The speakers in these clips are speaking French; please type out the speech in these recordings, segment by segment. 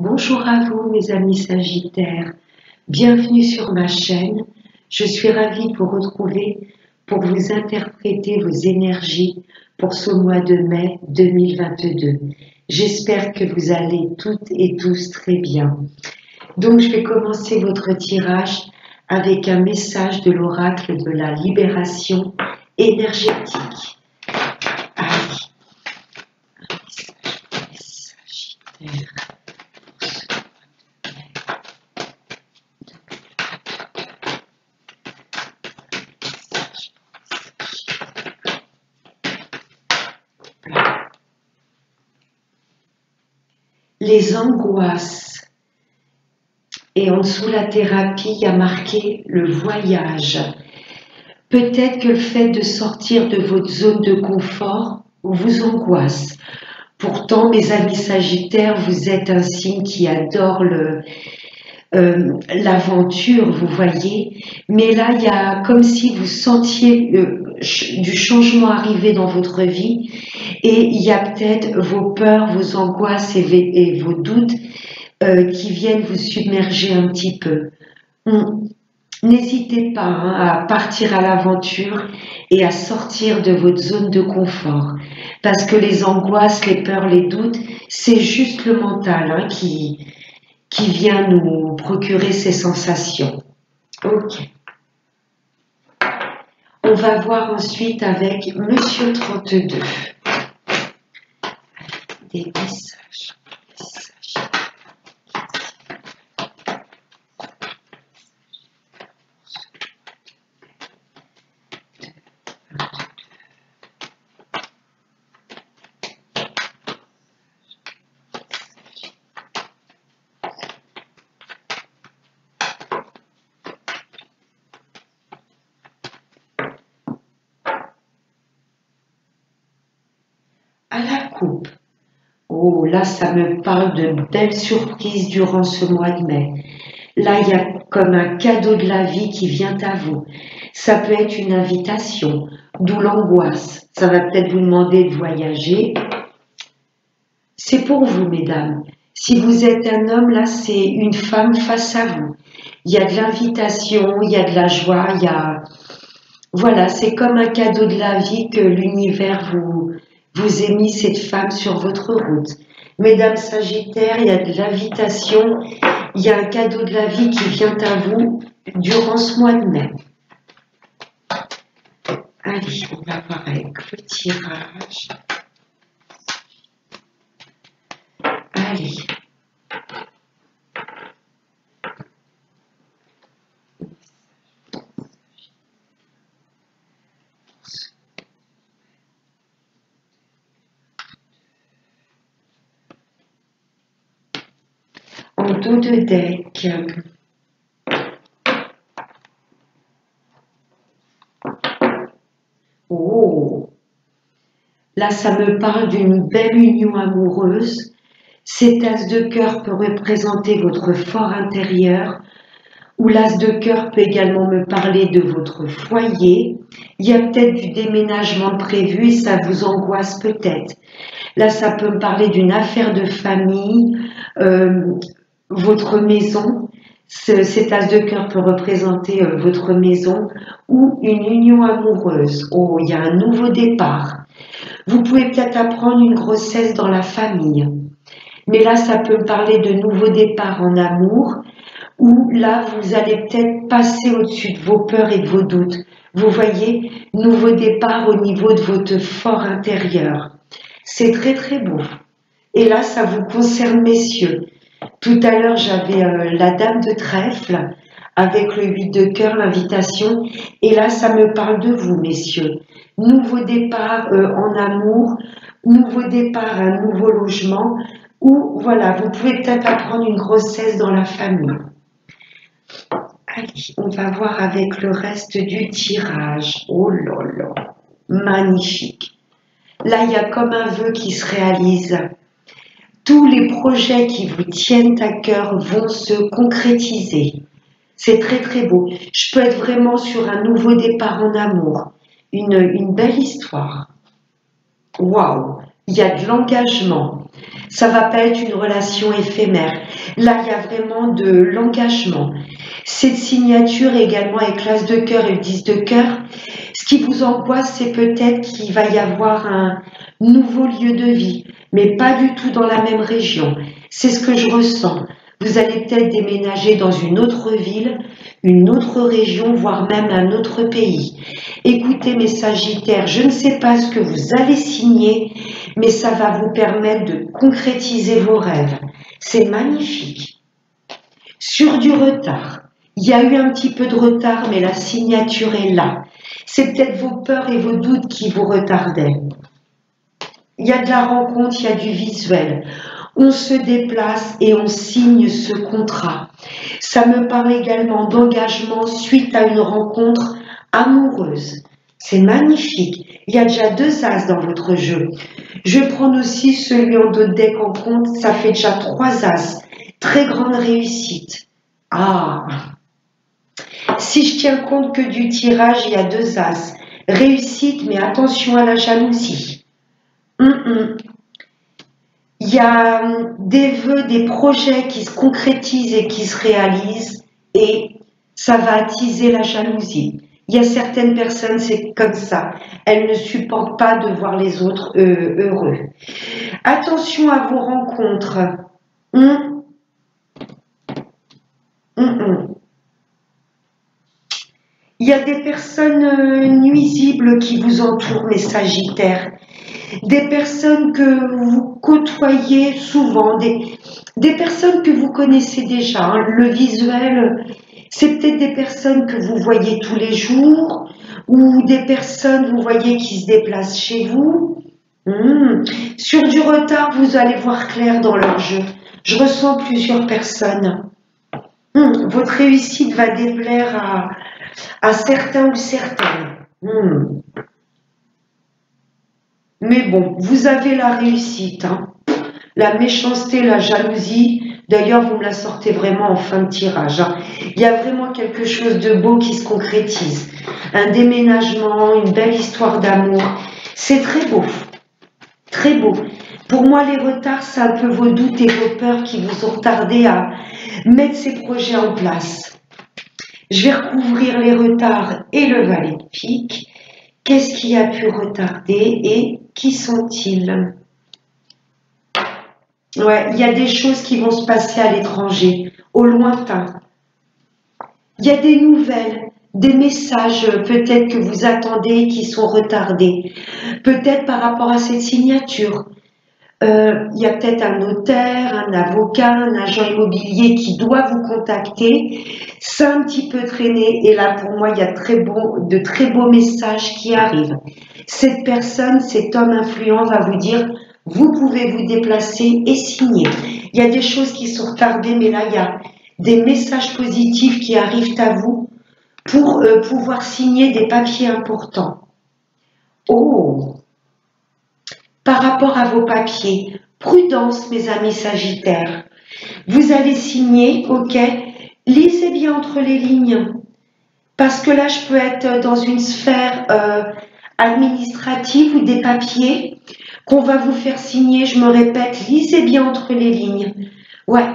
Bonjour à vous mes amis Sagittaires, bienvenue sur ma chaîne. Je suis ravie de vous retrouver pour vous interpréter vos énergies pour ce mois de mai 2022. J'espère que vous allez toutes et tous très bien. Donc je vais commencer votre tirage avec un message de l'oracle de la libération énergétique. Allez, un message pour les Sagittaires. Les angoisses. Et en dessous la thérapie, il y a marqué le voyage. Peut-être que le fait de sortir de votre zone de confort vous angoisse. Pourtant, mes amis Sagittaires, vous êtes un signe qui adore l'aventure, vous voyez. Mais là, il y a comme si vous sentiez du changement arriver dans votre vie. Et il y a peut-être vos peurs, vos angoisses et vos doutes qui viennent vous submerger un petit peu. N'hésitez pas à partir à l'aventure et à sortir de votre zone de confort. Parce que les angoisses, les peurs, les doutes, c'est juste le mental qui vient nous procurer ces sensations. Ok. On va voir ensuite avec Monsieur 32. Des messages. À la coupe. Oh, là, ça me parle de belles surprises durant ce mois de mai. Là, il y a comme un cadeau de la vie qui vient à vous. Ça peut être une invitation, d'où l'angoisse. Ça va peut-être vous demander de voyager. C'est pour vous, mesdames. Si vous êtes un homme, là, c'est une femme face à vous. Il y a de l'invitation, il y a de la joie, il y a... Voilà, c'est comme un cadeau de la vie que l'univers vous ait mis cette femme sur votre route. Mesdames Sagittaires, il y a de l'invitation, il y a un cadeau de la vie qui vient à vous durant ce mois de mai. Allez, on va voir avec le tirage. Allez. En dos de deck. Oh, là, ça me parle d'une belle union amoureuse. Cet as de cœur peut représenter votre fort intérieur, ou l'as de cœur peut également me parler de votre foyer. Il y a peut-être du déménagement prévu et ça vous angoisse peut-être. Là, ça peut me parler d'une affaire de famille, votre maison. Cet as de cœur peut représenter votre maison ou une union amoureuse. Oh, il y a un nouveau départ. Vous pouvez peut-être apprendre une grossesse dans la famille. Mais là, ça peut me parler de nouveaux départs en amour, où là, vous allez peut-être passer au-dessus de vos peurs et de vos doutes. Vous voyez, nouveau départ au niveau de votre fort intérieur. C'est très très beau. Et là, ça vous concerne, messieurs. Tout à l'heure, j'avais la dame de trèfle avec le 8 de cœur, l'invitation. Et là, ça me parle de vous, messieurs. Nouveau départ en amour, nouveau départ, un nouveau logement. Ou voilà, vous pouvez peut-être apprendre une grossesse dans la famille. Allez, on va voir avec le reste du tirage. Oh là là, magnifique. Là, il y a comme un vœu qui se réalise. Tous les projets qui vous tiennent à cœur vont se concrétiser. C'est très très beau. Je peux être vraiment sur un nouveau départ en amour. Une belle histoire. Waouh, il y a de l'engagement. Ça va pas être une relation éphémère. Là, il y a vraiment de l'engagement. Cette signature également avec l'as de cœur et le 10 de cœur, ce qui vous angoisse, c'est peut-être qu'il va y avoir un nouveau lieu de vie, mais pas du tout dans la même région. C'est ce que je ressens. Vous allez peut-être déménager dans une autre ville, une autre région, voire même un autre pays. Écoutez mes Sagittaires, je ne sais pas ce que vous allez signer, mais ça va vous permettre de concrétiser vos rêves. C'est magnifique. Sur du retard. Il y a eu un petit peu de retard, mais la signature est là. C'est peut-être vos peurs et vos doutes qui vous retardaient. Il y a de la rencontre, il y a du visuel. On se déplace et on signe ce contrat. Ça me parle également d'engagement suite à une rencontre amoureuse. C'est magnifique. Il y a déjà 2 as dans votre jeu. Je prends aussi celui en dos de deck en compte. Ça fait déjà 3 as. Très grande réussite. Ah! Si je tiens compte que du tirage, il y a 2 as. Réussite, mais attention à la jalousie. Il y a des vœux, des projets qui se concrétisent et qui se réalisent et ça va attiser la jalousie. Il y a certaines personnes, c'est comme ça. Elles ne supportent pas de voir les autres heureux. Attention à vos rencontres. Il y a des personnes nuisibles qui vous entourent, mes Sagittaires. Des personnes que vous côtoyez souvent, des personnes que vous connaissez déjà. Hein. Le visuel, c'est peut-être des personnes que vous voyez tous les jours ou des personnes, vous voyez, qui se déplacent chez vous. Sur du retard, vous allez voir clair dans leur jeu. Je ressens plusieurs personnes. Votre réussite va déplaire à certains ou certaines. Mais bon, vous avez la réussite. Hein. La méchanceté, la jalousie, d'ailleurs, vous me la sortez vraiment en fin de tirage. Hein. Il y a vraiment quelque chose de beau qui se concrétise. Un déménagement, une belle histoire d'amour. C'est très beau. Très beau. Pour moi, les retards, c'est un peu vos doutes et vos peurs qui vous ont retardé à mettre ces projets en place. Je vais recouvrir les retards et le valet de pique. Qu'est-ce qui a pu retarder et qui sont-ils? Ouais, il y a des choses qui vont se passer à l'étranger, au lointain. Il y a des nouvelles, des messages peut-être que vous attendez qui sont retardés. Peut-être par rapport à cette signature. Il y a peut-être un notaire, un avocat, un agent immobilier qui doit vous contacter. C'est un petit peu traîné et là pour moi il y a de très beaux messages qui arrivent. Cette personne, cet homme influent va vous dire vous pouvez vous déplacer et signer. Il y a des choses qui sont retardées mais là il y a des messages positifs qui arrivent à vous pour pouvoir signer des papiers importants. Oh! Par rapport à vos papiers, prudence mes amis Sagittaires. Vous allez signer, ok, lisez bien entre les lignes. Parce que là, je peux être dans une sphère administrative ou des papiers qu'on va vous faire signer. Je me répète, lisez bien entre les lignes. Ouais.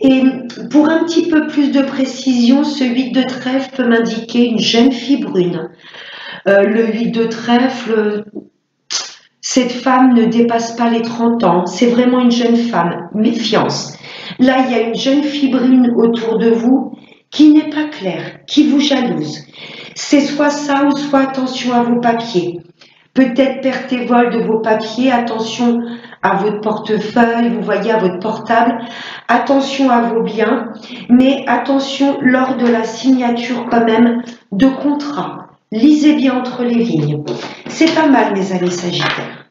Et pour un petit peu plus de précision, ce 8 de trèfle peut m'indiquer une jeune fille brune. Le 8 de trèfle... Cette femme ne dépasse pas les 30 ans, c'est vraiment une jeune femme, méfiance. Là, il y a une jeune fille brune autour de vous qui n'est pas claire, qui vous jalouse. C'est soit ça ou soit attention à vos papiers. Peut-être perte et vol de vos papiers, attention à votre portefeuille, vous voyez, à votre portable, attention à vos biens, mais attention lors de la signature quand même de contrat. Lisez bien entre les lignes. C'est pas mal, mes amis Sagittaires.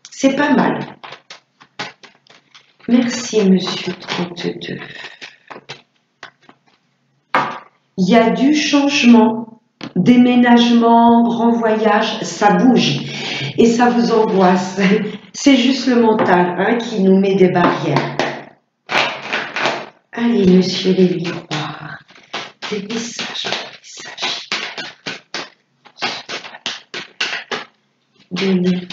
C'est pas mal. Merci, monsieur 32. Il y a du changement, déménagement, grand voyage, ça bouge et ça vous angoisse. C'est juste le mental hein, qui nous met des barrières. Allez, monsieur les miroirs, des messages pour les Sagittaires. 2022.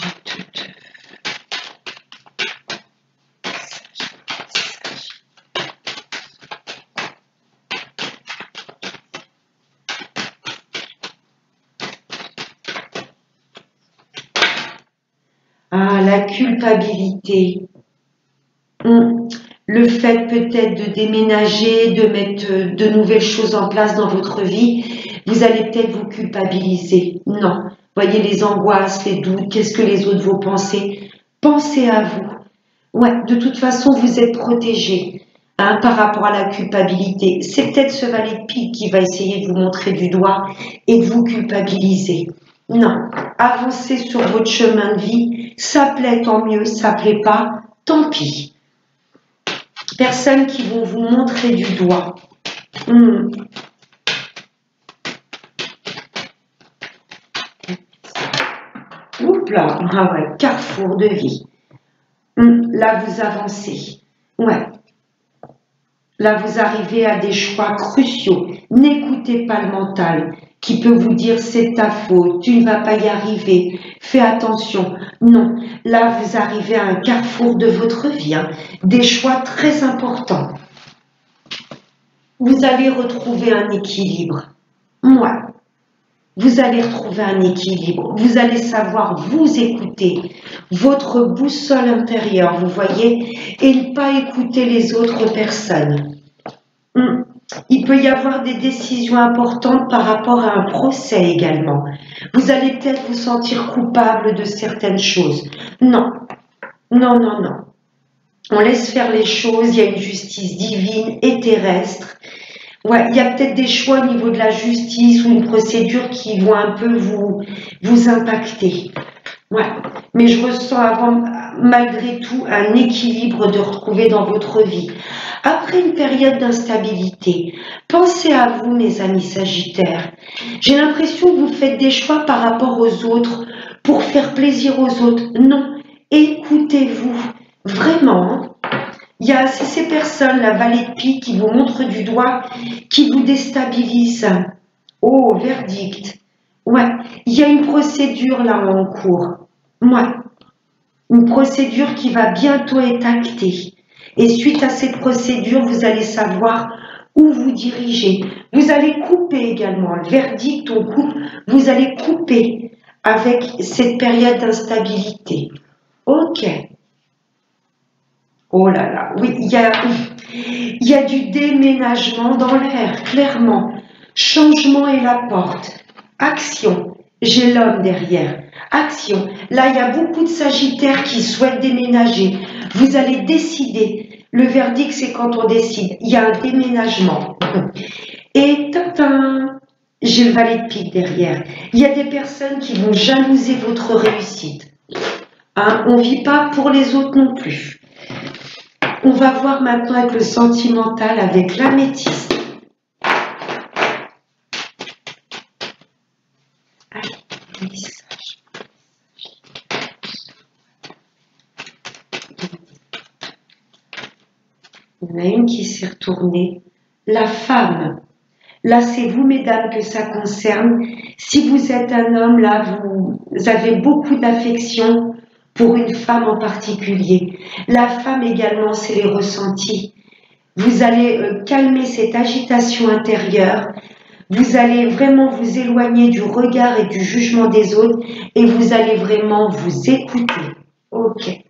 Ah, la culpabilité. Le fait peut-être de déménager, de mettre de nouvelles choses en place dans votre vie, vous allez peut-être vous culpabiliser. Non. Voyez les angoisses, les doutes, qu'est-ce que les autres vont penser? Pensez à vous. Ouais, de toute façon, vous êtes protégé par rapport à la culpabilité. C'est peut-être ce valet de pique qui va essayer de vous montrer du doigt et de vous culpabiliser. Non, avancez sur votre chemin de vie. Ça plaît, tant mieux. Ça plaît pas, tant pis. Personnes qui vont vous montrer du doigt. Oups là, ah ouais, carrefour de vie. Là, vous avancez. Ouais. Là, vous arrivez à des choix cruciaux. N'écoutez pas le mental qui peut vous dire c'est ta faute, tu ne vas pas y arriver, fais attention. Non, là, vous arrivez à un carrefour de votre vie, des choix très importants. Vous allez retrouver un équilibre. Ouais. Vous allez retrouver un équilibre. Vous allez savoir vous écouter, votre boussole intérieure, vous voyez, et ne pas écouter les autres personnes. Il peut y avoir des décisions importantes par rapport à un procès également. Vous allez peut-être vous sentir coupable de certaines choses. Non, non, non, non. On laisse faire les choses, il y a une justice divine et terrestre. Ouais, il y a peut-être des choix au niveau de la justice ou une procédure qui vont un peu vous impacter. Ouais, mais je ressens malgré tout un équilibre de retrouver dans votre vie. Après une période d'instabilité, pensez à vous, mes amis Sagittaires. J'ai l'impression que vous faites des choix par rapport aux autres, pour faire plaisir aux autres. Non, écoutez-vous, vraiment. Il y a ces personnes, la valet de pique, qui vous montrent du doigt, qui vous déstabilisent. Oh, verdict. Ouais, il y a une procédure là en cours. Ouais, une procédure qui va bientôt être actée. Et suite à cette procédure, vous allez savoir où vous dirigez. Vous allez couper également. Le verdict, on coupe. Vous allez couper avec cette période d'instabilité. Ok. Oh là là, oui, il y a du déménagement dans l'air, clairement. Changement est la porte. Action. J'ai l'homme derrière. Action. Là, il y a beaucoup de Sagittaires qui souhaitent déménager. Vous allez décider. Le verdict, c'est quand on décide. Il y a un déménagement. Et tatin, j'ai le valet de pique derrière. Il y a des personnes qui vont jalouser votre réussite. On ne vit pas pour les autres non plus. On va voir maintenant avec le sentimental, avec l'améthyste. Allez, message. Il y en a une qui s'est retournée. La femme. Là, c'est vous, mesdames, que ça concerne. Si vous êtes un homme, là, vous avez beaucoup d'affection pour une femme en particulier. La femme également, c'est les ressentis. Vous allez calmer cette agitation intérieure. Vous allez vraiment vous éloigner du regard et du jugement des autres et vous allez vraiment vous écouter. Ok.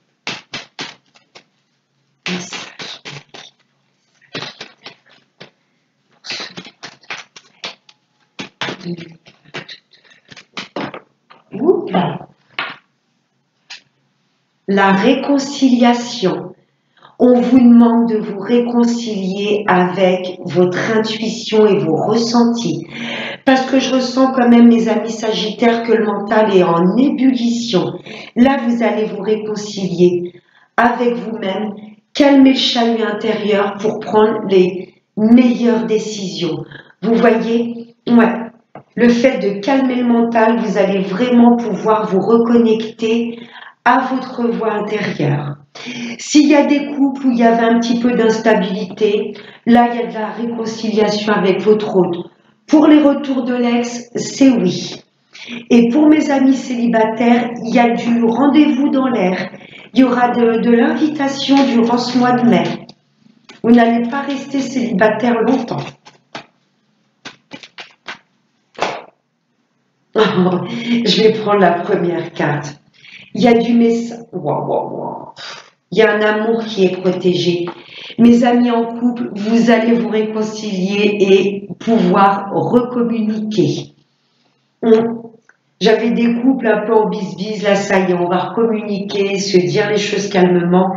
La réconciliation. On vous demande de vous réconcilier avec votre intuition et vos ressentis. Parce que je ressens quand même, mes amis Sagittaires, que le mental est en ébullition. Là, vous allez vous réconcilier avec vous-même, calmer le chahut intérieur pour prendre les meilleures décisions. Vous voyez? Ouais. Le fait de calmer le mental, vous allez vraiment pouvoir vous reconnecter à votre voix intérieure. S'il y a des couples où il y avait un petit peu d'instabilité, là, il y a de la réconciliation avec votre hôte. Pour les retours de l'ex, c'est oui. Et pour mes amis célibataires, il y a du rendez-vous dans l'air. Il y aura de l'invitation durant ce mois de mai. Vous n'allez pas rester célibataire longtemps. Je vais prendre la première carte. Il y a du message. Waouh, waouh, waouh. Il y a un amour qui est protégé. Mes amis en couple, vous allez vous réconcilier et pouvoir recommuniquer. J'avais des couples un peu en bis-bis, là ça y est, on va recommuniquer, se dire les choses calmement.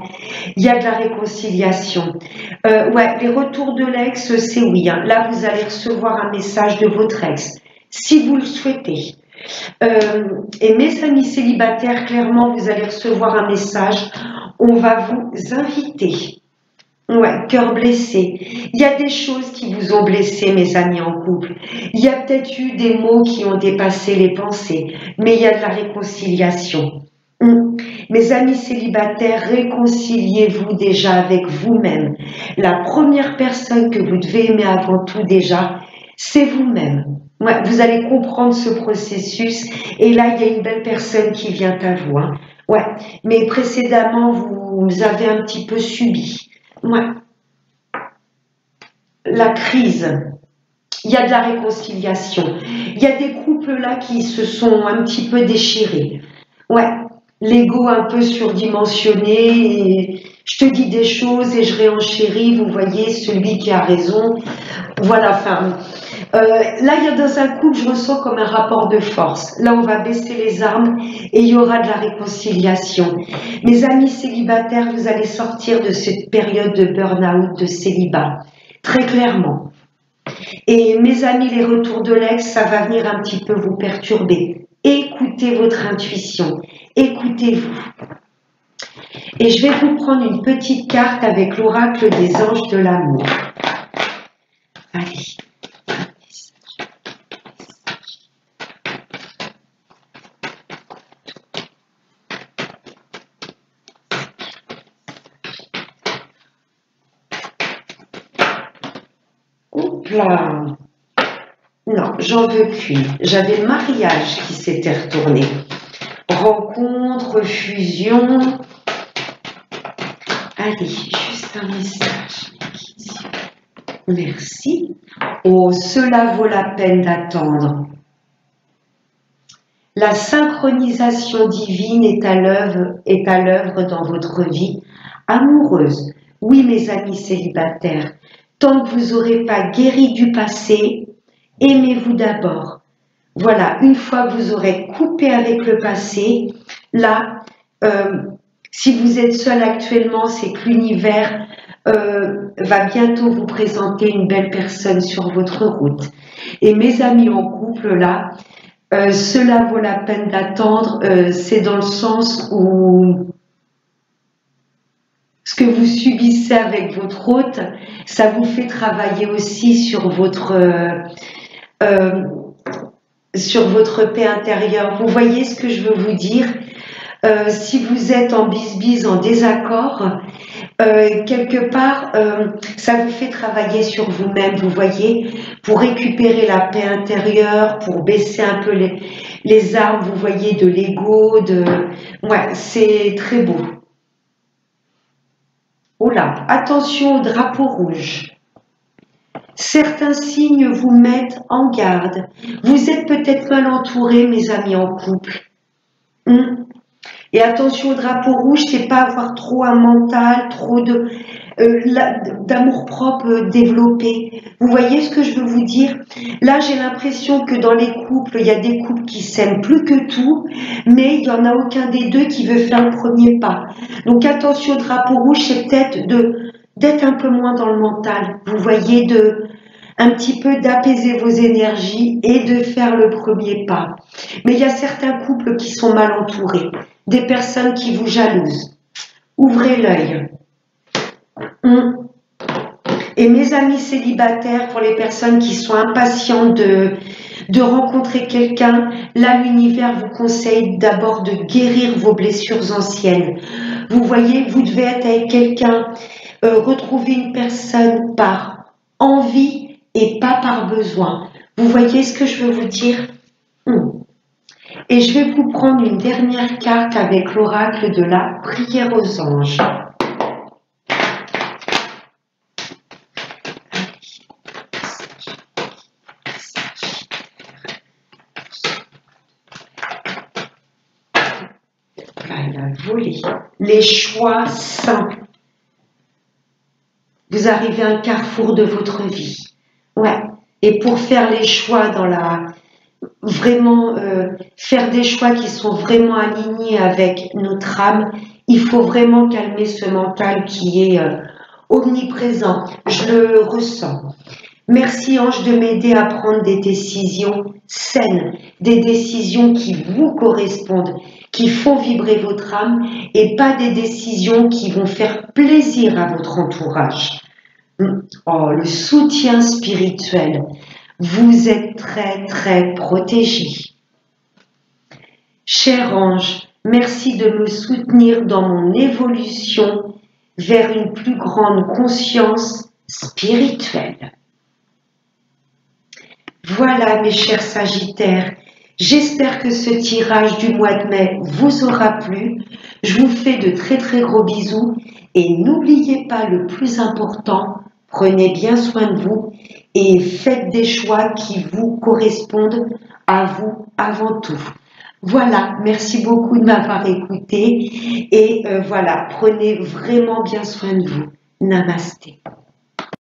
Il y a de la réconciliation. Ouais, les retours de l'ex, c'est oui. Hein. Là, vous allez recevoir un message de votre ex, si vous le souhaitez. Et mes amis célibataires, clairement, vous allez recevoir un message. On va vous inviter. Ouais, cœur blessé. Il y a des choses qui vous ont blessé, mes amis en couple. Il y a peut-être eu des mots qui ont dépassé les pensées, mais il y a de la réconciliation. Mes amis célibataires, réconciliez-vous déjà avec vous-même. La première personne que vous devez aimer avant tout déjà, c'est vous-même. Ouais, vous allez comprendre ce processus et là, il y a une belle personne qui vient à vous. Hein. Ouais, mais précédemment, vous avez un petit peu subi. Ouais. La crise, il y a de la réconciliation. Il y a des couples là qui se sont un petit peu déchirés. Ouais, l'ego un peu surdimensionné. Et je te dis des choses et je réenchéris. Vous voyez, celui qui a raison. Voilà, enfin. Là, il y a dans un couple, je ressens comme un rapport de force. Là, on va baisser les armes et il y aura de la réconciliation. Mes amis célibataires, vous allez sortir de cette période de burn-out, de célibat, très clairement. Et mes amis, les retours de l'ex, ça va venir un petit peu vous perturber. Écoutez votre intuition, écoutez-vous. Et je vais vous prendre une petite carte avec l'oracle des anges de l'amour. Allez. Oups là. Non, j'en veux qu'une. J'avais le mariage qui s'était retourné. Rencontre, fusion. Allez, juste un message. Merci. Oh, cela vaut la peine d'attendre. La synchronisation divine est à l'œuvre dans votre vie amoureuse. Oui, mes amis célibataires, tant que vous n'aurez pas guéri du passé, aimez-vous d'abord. Voilà, une fois que vous aurez coupé avec le passé, là, si vous êtes seul actuellement, c'est que l'univers va bientôt vous présenter une belle personne sur votre route. Et mes amis en couple, là, cela vaut la peine d'attendre, c'est dans le sens où ce que vous subissez avec votre hôte, ça vous fait travailler aussi sur votre paix intérieure. Vous voyez ce que je veux vous dire? Si vous êtes en bisbise, en désaccord, quelque part, ça vous fait travailler sur vous-même, vous voyez, pour récupérer la paix intérieure, pour baisser un peu les armes, vous voyez, de l'ego, ouais, c'est très beau. Oh là, attention au drapeau rouge. Certains signes vous mettent en garde. Vous êtes peut-être mal entourés, mes amis en couple. Et attention au drapeau rouge, c'est pas avoir trop un mental, trop d'amour-propre développé. Vous voyez ce que je veux vous dire? Là, j'ai l'impression que dans les couples, il y a des couples qui s'aiment plus que tout, mais il n'y en a aucun des deux qui veut faire le premier pas. Donc attention au drapeau rouge, c'est peut-être d'être un peu moins dans le mental. Vous voyez, un petit peu d'apaiser vos énergies et de faire le premier pas. Mais il y a certains couples qui sont mal entourés, des personnes qui vous jalousent. Ouvrez l'œil. Et mes amis célibataires, pour les personnes qui sont impatientes de rencontrer quelqu'un, là l'univers vous conseille d'abord de guérir vos blessures anciennes. Vous voyez, vous devez être avec quelqu'un, retrouver une personne par envie et pas par besoin. Vous voyez ce que je veux vous dire? Et je vais vous prendre une dernière carte avec l'oracle de la prière aux anges. la volée. Les choix simples. Vous arrivez à un carrefour de votre vie. Ouais. Et pour faire les choix dans la... Vraiment, faire des choix qui sont vraiment alignés avec notre âme, il faut vraiment calmer ce mental qui est omniprésent. Je le ressens. Merci Ange de m'aider à prendre des décisions saines, des décisions qui vous correspondent, qui font vibrer votre âme et pas des décisions qui vont faire plaisir à votre entourage. Oh, le soutien spirituel. Vous êtes très très protégé. Cher ange, merci de me soutenir dans mon évolution vers une plus grande conscience spirituelle. Voilà mes chers Sagittaires, j'espère que ce tirage du mois de mai vous aura plu. Je vous fais de très très gros bisous et n'oubliez pas le plus important, prenez bien soin de vous et faites des choix qui vous correspondent à vous avant tout. Voilà, merci beaucoup de m'avoir écouté et voilà, prenez vraiment bien soin de vous. Namasté.